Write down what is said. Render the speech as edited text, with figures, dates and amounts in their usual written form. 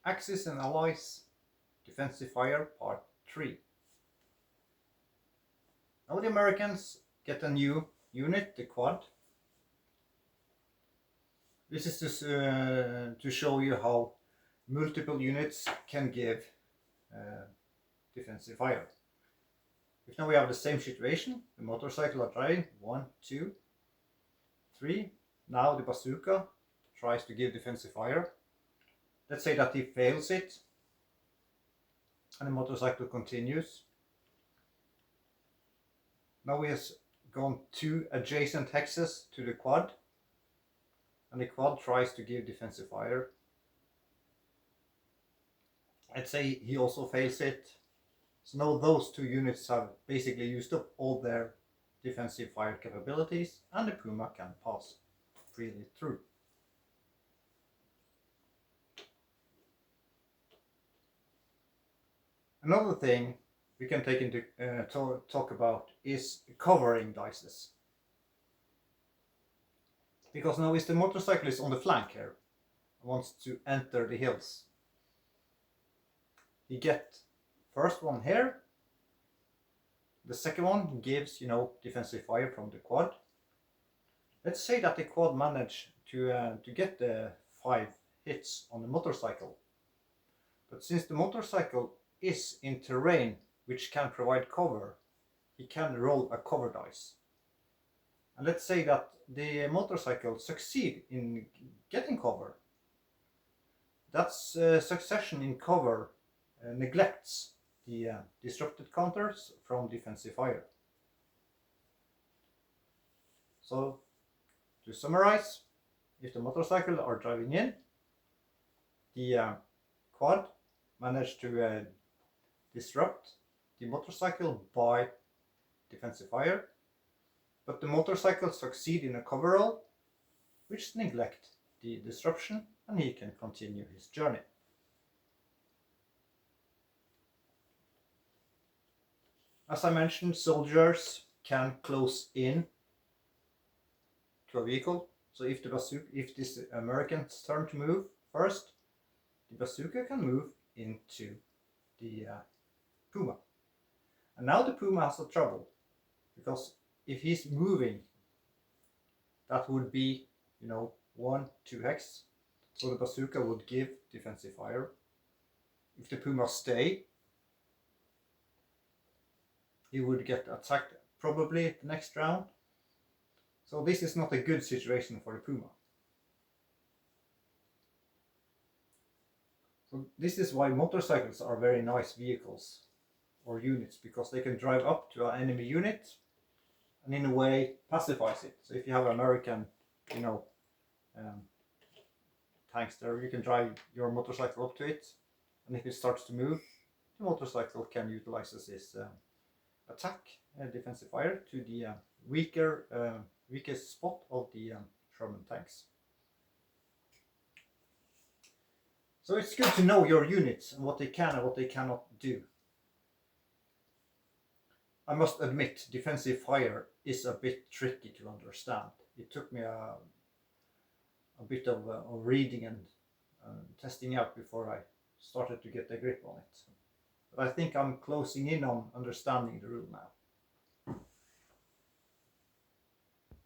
Axis and Allies Defensive Fire Part 3. Now the Americans get a new unit, the Quad. This is to show you how multiple units can give defensive fire. If now we have the same situation, the motorcycle are driving 1, 2, 3. Now the bazooka tries to give defensive fire. Let's say that he fails it and the motorcycle continues. Now he has gone 2 adjacent hexes to the Quad and the Quad tries to give defensive fire. Let's say he also fails it. So now those 2 units have basically used up all their defensive fire capabilities and the Puma can pass freely through. Another thing we can take into talk about is covering dices. Because now if the motorcycle is on the flank here and wants to enter the hills, he get first one here, the second one gives defensive fire from the Quad. Let's say that the Quad managed to get the 5 hits on the motorcycle, but since the motorcycle is in terrain which can provide cover, he can roll a cover dice. And let's say that the motorcycle succeed in getting cover. That succession in cover neglects the disrupted counters from defensive fire. So to summarize, if the motorcycle are driving in, the Quad managed to disrupt the motorcycle by defensive fire, but the motorcycle succeed in a cover roll which neglect the disruption and he can continue his journey. As I mentioned, soldiers can close in to a vehicle. So if this American's turn to move first, the bazooka can move into the Puma. And now the Puma has a trouble, because if he's moving, that would be 1, 2 hex. So the bazooka would give defensive fire. If the Puma stay, he would get attacked probably the next round. So this is not a good situation for the Puma. So this is why motorcycles are very nice vehicles or units, because they can drive up to an enemy unit and in a way pacifies it. So if you have American tanks there, you can drive your motorcycle up to it, and if it starts to move, the motorcycle can utilize this attack defensive fire to the weakest spot of the Sherman tanks. So it's good to know your units and what they can and what they cannot do. I must admit, defensive fire is a bit tricky to understand. It took me a bit of reading and testing out before I started to get a grip on it. But I think I'm closing in on understanding the rule now.